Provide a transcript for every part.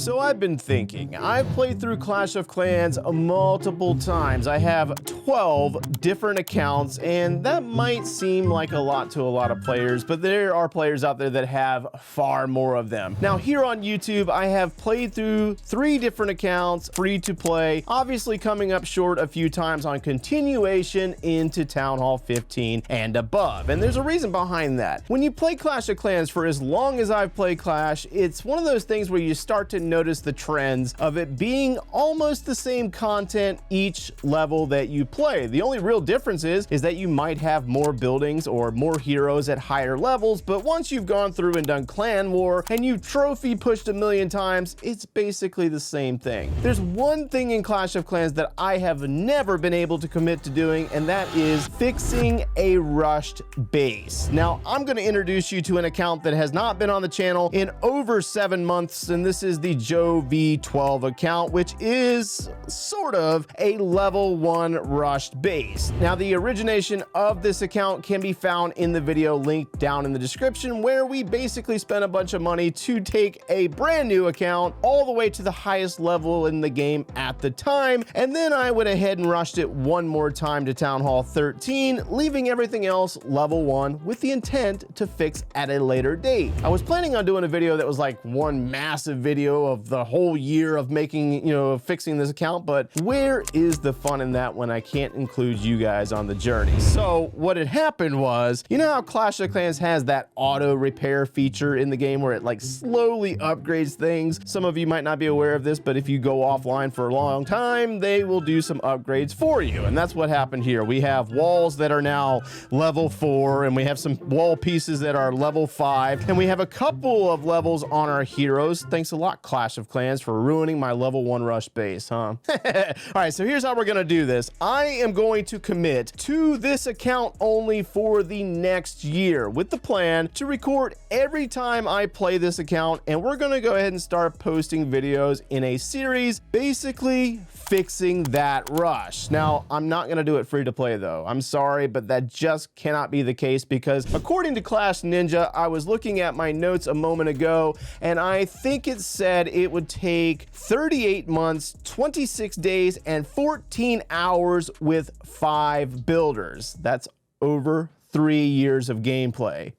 So I've been thinking, I've played through Clash of Clans multiple times. I have 12 different accounts, and that might seem like a lot to a lot of players, but there are players out there that have far more of them. Now here on YouTube, I have played through 3 different accounts, free to play, obviously coming up short a few times on continuation into Town Hall 15 and above. And there's a reason behind that. When you play Clash of Clans for as long as I've played Clash, it's one of those things where you start to notice the trends of it being almost the same content each level that you play. The only real difference is that you might have more buildings or more heroes at higher levels, but once you've gone through and done clan war and you've trophy pushed a million times, it's basically the same thing. There's one thing in Clash of Clans that I have never been able to commit to doing, and that is fixing a rushed base. Now, I'm going to introduce you to an account that has not been on the channel in over 7 months, and this is the Joe V12 account, which is sort of a level 1 rushed base. Now, the origination of this account can be found in the video linked down in the description, where we basically spent a bunch of money to take a brand new account all the way to the highest level in the game at the time, and then I went ahead and rushed it one more time to Town Hall 13, leaving everything else level 1 with the intent to fix at a later date. I was planning on doing a video that was like one massive video of the whole year of making, fixing this account, but where is the fun in that when I can't include you guys on the journey? So what had happened was, you know how Clash of Clans has that auto repair feature in the game where it like slowly upgrades things? Some of you might not be aware of this, but if you go offline for a long time, they will do some upgrades for you. And that's what happened here. We have walls that are now level 4, and we have some wall pieces that are level 5, and we have a couple of levels on our heroes. Thanks a lot, Clash of Clans, for ruining my level 1 rush base, huh? All right, so here's how we're gonna do this. I am going to commit to this account only for the next year with the plan to record every time I play this account, and we're gonna go ahead and start posting videos in a series, basically fixing that rush. Now, I'm not gonna do it free to play though. I'm sorry, but that just cannot be the case, because according to Clash Ninja, I was looking at my notes a moment ago, and I think it said it would take 38 months, 26 days, and 14 hours with 5 builders. That's over 3 years of gameplay.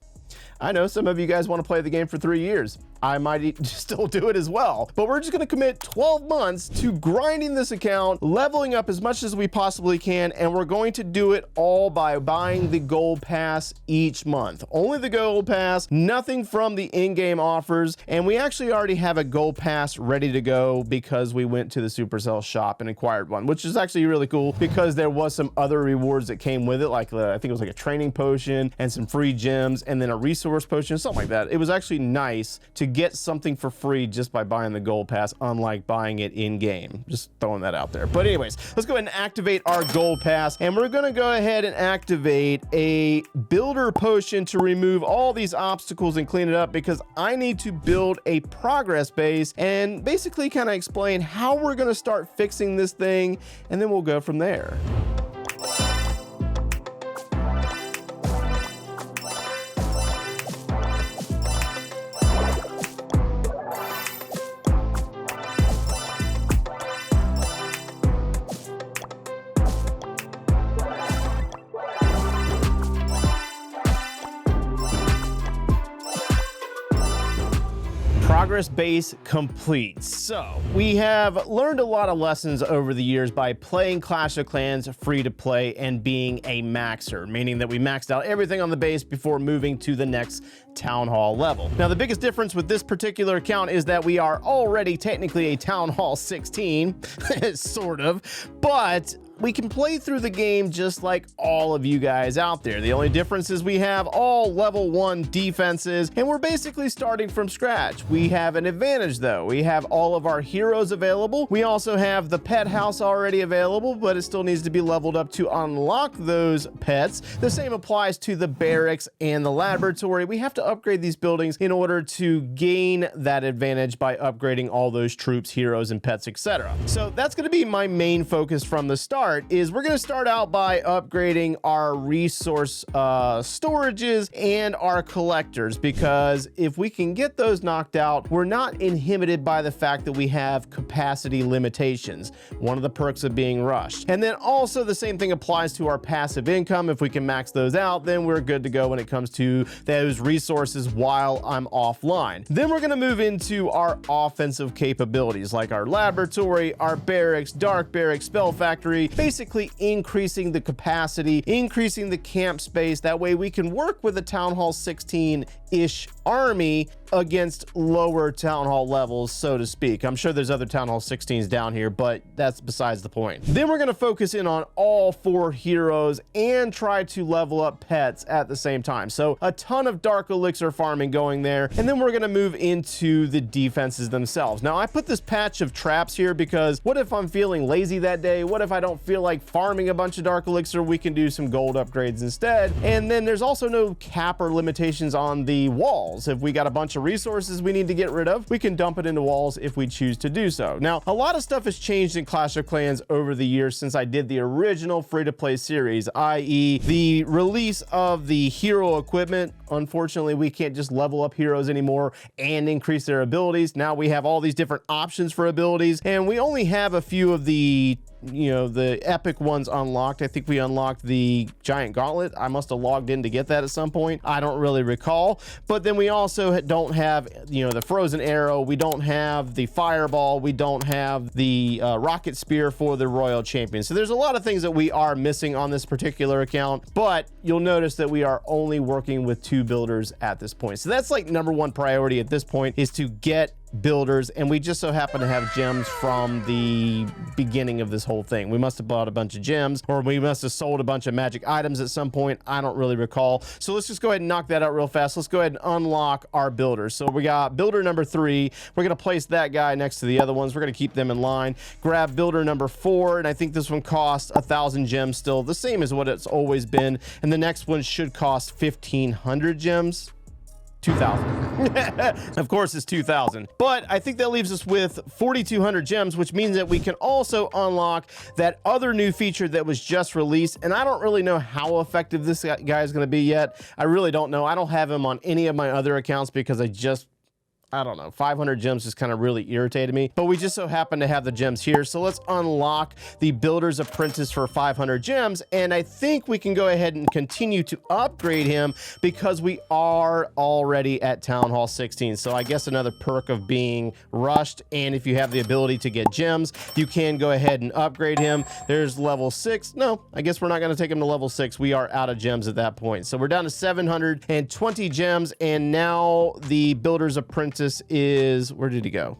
I know some of you guys want to play the game for 3 years. I might still do it as well, but we're just gonna commit 12 months to grinding this account, leveling up as much as we possibly can, and we're going to do it all by buying the gold pass each month. Only the gold pass, nothing from the in-game offers, and we actually already have a gold pass ready to go because we went to the Supercell shop and acquired one, which is actually really cool because there was some other rewards that came with it, like I think it was like a training potion and some free gems and then a resource potion, something like that. It was actually nice to get something for free just by buying the gold pass, unlike buying it in game. Just throwing that out there. But anyways, let's go ahead and activate our gold pass, and we're gonna go ahead and activate a builder potion to remove all these obstacles and clean it up, because I need to build a progress base and basically kind of explain how we're gonna start fixing this thing, and then we'll go from there. Progress base complete. So we have learned a lot of lessons over the years by playing Clash of Clans free to play and being a maxer, meaning that we maxed out everything on the base before moving to the next Town Hall level. Now, the biggest difference with this particular account is that we are already technically a Town Hall 16, sort of, but we can play through the game just like all of you guys out there. The only difference is we have all level 1 defenses, and we're basically starting from scratch. We have an advantage though. We have all of our heroes available. We also have the pet house already available, but it still needs to be leveled up to unlock those pets. The same applies to the barracks and the laboratory. We have to upgrade these buildings in order to gain that advantage by upgrading all those troops, heroes, and pets, etc. So that's going to be my main focus from the start. start is we're going to start out by upgrading our resource storages and our collectors, because if we can get those knocked out, we're not inhibited by the fact that we have capacity limitations, one of the perks of being rushed. And then also the same thing applies to our passive income. If we can max those out, then we're good to go when it comes to those resources while I'm offline. Then we're going to move into our offensive capabilities like our laboratory, our barracks, dark barracks, spell factory, basically increasing the capacity, increasing the camp space. That way we can work with a Town Hall 16-ish army against lower Town Hall levels, so to speak. I'm sure there's other Town Hall 16s down here, but that's besides the point. Then we're going to focus in on all 4 heroes and try to level up pets at the same time. So a ton of dark elixir farming going there. And then we're going to move into the defenses themselves. Now I put this patch of traps here because what if I'm feeling lazy that day? What if I don't feel like farming a bunch of dark elixir? We can do some gold upgrades instead. And then there's also no cap or limitations on the walls. If we got a bunch of resources we need to get rid of, we can dump it into walls if we choose to do so. Now, a lot of stuff has changed in Clash of Clans over the years since I did the original free-to-play series, i.e. the release of the hero equipment. Unfortunately, we can't just level up heroes anymore and increase their abilities. Now we have all these different options for abilities, and we only have a few of the the epic ones unlocked. I think we unlocked the giant gauntlet. I must have logged in to get that at some point. I don't really recall. But then we also don't have, the frozen arrow. We don't have the fireball. We don't have the rocket spear for the royal champion. So there's a lot of things that we are missing on this particular account, but you'll notice that we are only working with 2 builders at this point. So that's like #1 priority at this point, is to get builders, and we just so happen to have gems from the beginning of this whole thing. We must have bought a bunch of gems, or we must have sold a bunch of magic items at some point. I don't really recall. So let's just go ahead and knock that out real fast. Let's go ahead and unlock our builders. So we got builder number 3. We're going to place that guy next to the other ones. We're going to keep them in line. Grab builder number 4, and I think this one costs 1,000 gems, still the same as what it's always been. And the next one should cost 1,500 gems. 2,000. Of course it's 2,000, but I think that leaves us with 4,200 gems, which means that we can also unlock that other new feature that was just released. And I don't really know how effective this guy is going to be yet. I really don't know. I don't have him on any of my other accounts because I don't know, 500 gems just kind of really irritated me, but we just so happen to have the gems here. So let's unlock the Builder's Apprentice for 500 gems. And I think we can go ahead and continue to upgrade him because we are already at Town Hall 16. So I guess another perk of being rushed. And if you have the ability to get gems, you can go ahead and upgrade him. There's level 6. No, I guess we're not going to take him to level 6. We are out of gems at that point. So we're down to 720 gems. And now the Builder's Apprentice is, where did he go?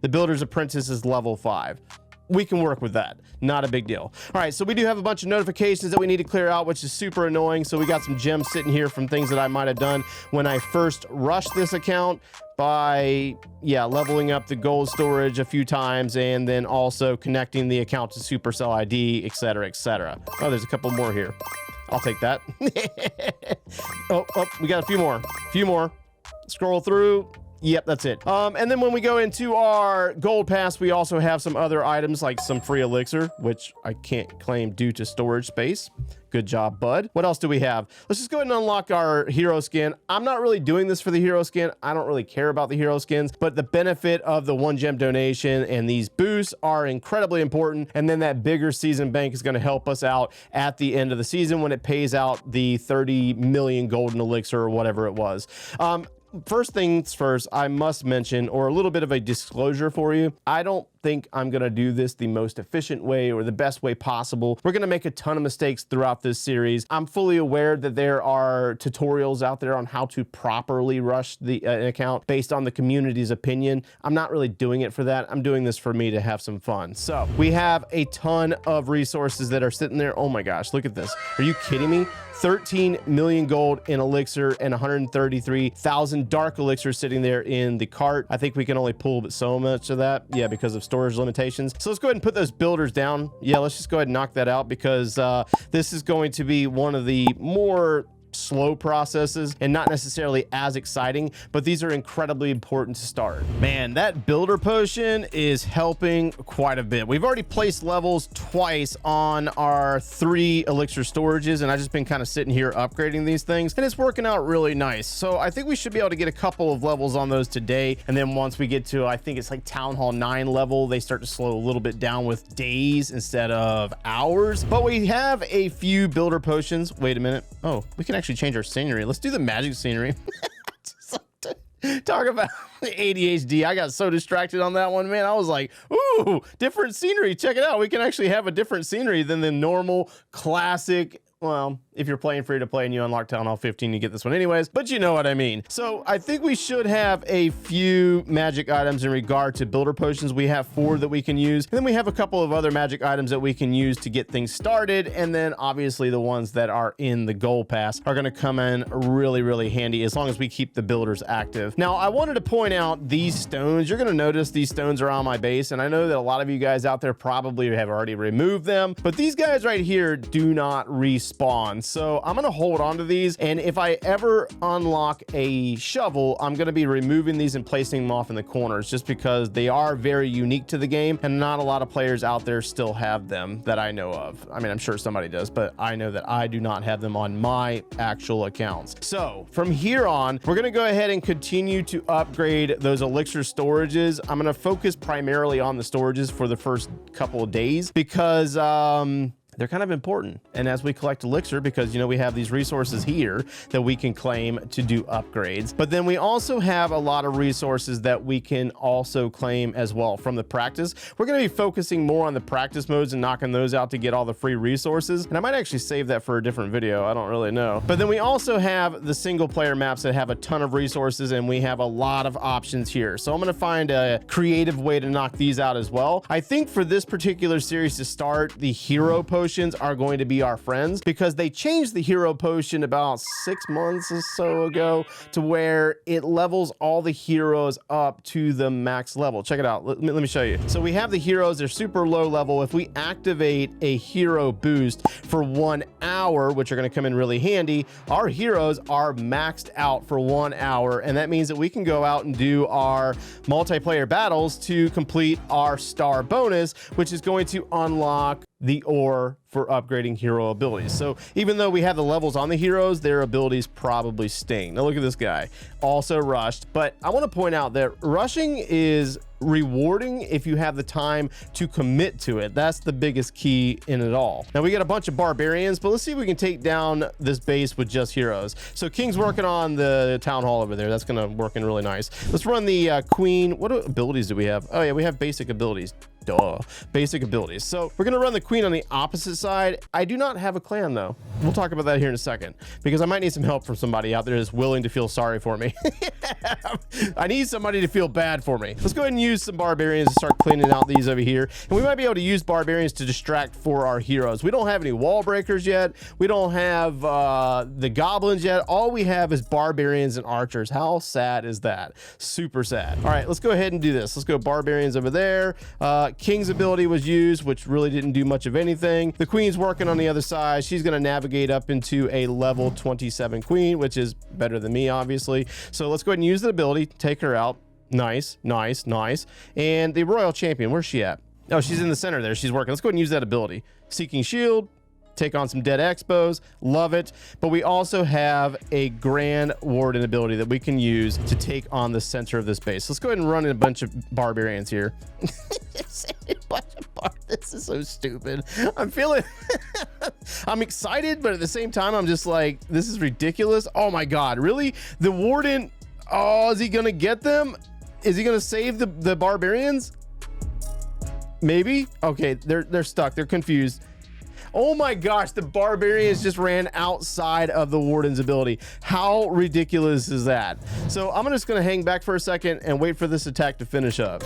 The Builder's Apprentice is level 5. We can work with that. Not a big deal. All right, so we do have a bunch of notifications that we need to clear out, which is super annoying. So we got some gems sitting here from things that I might have done when I first rushed this account by, leveling up the gold storage a few times and then also connecting the account to Supercell ID, etc., etc. Oh, there's a couple more here. I'll take that. oh, we got a few more. Scroll through. Yep, that's it. And then when we go into our gold pass, we also have some other items like some free elixir, which I can't claim due to storage space. Good job, bud. What else do we have? Let's just go ahead and unlock our hero skin. I'm not really doing this for the hero skin. I don't really care about the hero skins, but the benefit of the 1 gem donation and these boosts are incredibly important. And then that bigger season bank is going to help us out at the end of the season when it pays out the 30 million golden elixir or whatever it was. First things first, I must mention, or a little bit of a disclosure for you, I don't think I'm going to do this the most efficient way or the best way possible. We're going to make a ton of mistakes throughout this series. I'm fully aware that there are tutorials out there on how to properly rush the account based on the community's opinion. I'm not really doing it for that. I'm doing this for me to have some fun. So we have a ton of resources that are sitting there. Oh my gosh, look at this. Are you kidding me? 13 million gold in elixir and 133,000 dark elixir sitting there in the cart. I think we can only pull so much of that. Yeah, because of storage limitations. So let's go ahead and put those builders down. Yeah, let's just go ahead and knock that out because this is going to be one of the more slow processes and not necessarily as exciting, but these are incredibly important to start. Man, that builder potion is helping quite a bit. We've already placed levels twice on our 3 elixir storages, and I've just been kind of sitting here upgrading these things, and it's working out really nice. So I think we should be able to get a couple of levels on those today, and then once we get to, I think it's like Town Hall 9 level, they start to slow a little bit down with days instead of hours. But we have a few builder potions. Wait a minute. Oh, we can actually change our scenery. Let's do the magic scenery. Talk about ADHD. I got so distracted on that one, man. I was like, ooh, different scenery. Check it out. We can actually have a different scenery than the normal classic. Well, if you're playing free to play and you unlock Town Hall 15, you get this one anyways, but you know what I mean. So I think we should have a few magic items in regard to builder potions. We have 4 that we can use, and then we have a couple of other magic items that we can use to get things started. And then obviously the ones that are in the goal pass are going to come in really, really handy as long as we keep the builders active. Now, I wanted to point out these stones. You're going to notice these stones are on my base, and I know that a lot of you guys out there probably have already removed them, but these guys right here do not respawn. So I'm going to hold on to these, and if I ever unlock a shovel, I'm going to be removing these and placing them off in the corners just because they are very unique to the game, and not a lot of players out there still have them that I know of. I mean, I'm sure somebody does, but I know that I do not have them on my actual accounts. So from here on, we're going to go ahead and continue to upgrade those elixir storages. I'm going to focus primarily on the storages for the first couple of days because they're kind of important. And as we collect elixir, because you know we have these resources here that we can claim to do upgrades, but then we also have a lot of resources that we can also claim as well from the practice. We're going to be focusing more on the practice modes and knocking those out to get all the free resources, and I might actually save that for a different video. I don't really know. But then we also have the single player maps that have a ton of resources, and we have a lot of options here. So I'm going to find a creative way to knock these out as well. I think for this particular series to start, the hero potions are going to be our friends because they changed the hero potion about 6 months or so ago to where it levels all the heroes up to the max level. Check it out. Let me show you. So we have the heroes. They're super low level. If we activate a hero boost for 1 hour, which are going to come in really handy, our heroes are maxed out for 1 hour. And that means that we can go out and do our multiplayer battles to complete our star bonus, which is going to unlock the ore for upgrading hero abilities. So even though we have the levels on the heroes, their abilities probably sting. Now look at this guy, also rushed. But I want to point out that rushing is rewarding if you have the time to commit to it. That's the biggest key in it all. Now we got a bunch of barbarians, but let's see if we can take down this base with just heroes. So King's working on the town hall over there. That's gonna work in really nice. Let's run the queen. What abilities do we have? Oh yeah, we have basic abilities. Duh. Basic abilities. So we're gonna run the queen on the opposite side. I do not have a clan though. We'll talk about that here in a second because I might need some help from somebody out there that's willing to feel sorry for me. I need somebody to feel bad for me. Let's go ahead and use some barbarians to start cleaning out these over here. And we might be able to use barbarians to distract for our heroes. We don't have any wall breakers yet. We don't have the goblins yet. All we have is barbarians and archers. How sad is that? Super sad. All right, let's go ahead and do this. Let's go barbarians over there. King's ability was used, which really didn't do much of anything. The queen's working on the other side. She's going to navigate up into a level 27 queen, which is better than me, obviously. So let's go ahead and use the ability, take her out. Nice, nice, nice. And the royal champion, where's she at? Oh, she's in the center there. She's working. Let's go ahead and use that ability. Seeking shield. Take on some dead expos. Love it. But we also have a grand warden ability that we can use to take on the center of this base. Let's go ahead and run in a bunch of barbarians here. This is so stupid. I'm feeling I'm excited, but at the same time I'm just like, this is ridiculous. Oh my god, really? The warden, oh, is he gonna get them? Is he gonna save the barbarians? Maybe. Okay, they're stuck. They're confused. Oh my gosh, the barbarians just ran outside of the warden's ability. How ridiculous is that? So I'm just going to hang back for a second and wait for this attack to finish up.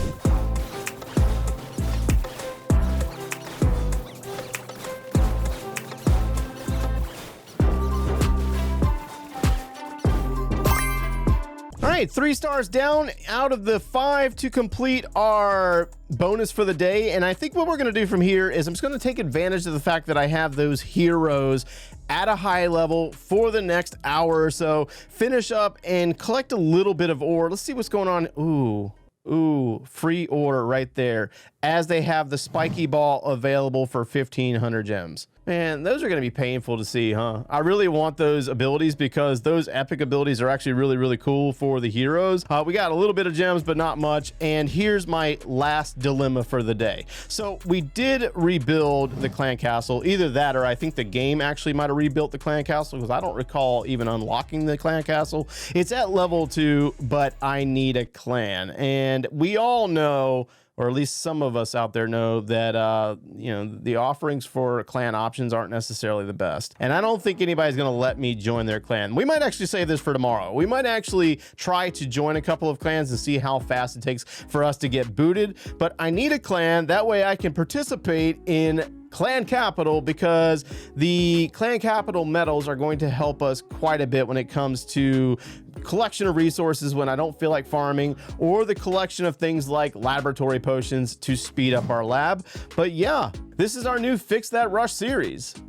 All right, 3 stars down out of the 5 to complete our bonus for the day. And I think what we're going to do from here is I'm just going to take advantage of the fact that I have those heroes at a high level for the next hour or so, finish up and collect a little bit of ore. Let's see what's going on. Ooh, free ore right there, as they have the spiky ball available for 1,500 gems. Man, those are going to be painful to see, huh? I really want those abilities because those epic abilities are actually really, really cool for the heroes. We got a little bit of gems, but not much. And here's my last dilemma for the day. So we did rebuild the clan castle. Either that, or I think the game actually might have rebuilt the clan castle, because I don't recall even unlocking the clan castle. It's at level 2, but I need a clan. And we all know, or at least some of us out there know, that you know, the offerings for clan options aren't necessarily the best. And I don't think anybody's going to let me join their clan. We might actually save this for tomorrow. We might actually try to join a couple of clans and see how fast it takes for us to get booted. But I need a clan. That way I can participate in Clan Capital, because the Clan Capital medals are going to help us quite a bit when it comes to collection of resources when I don't feel like farming, or the collection of things like laboratory potions to speed up our lab. But yeah, this is our new Fix That Rush series.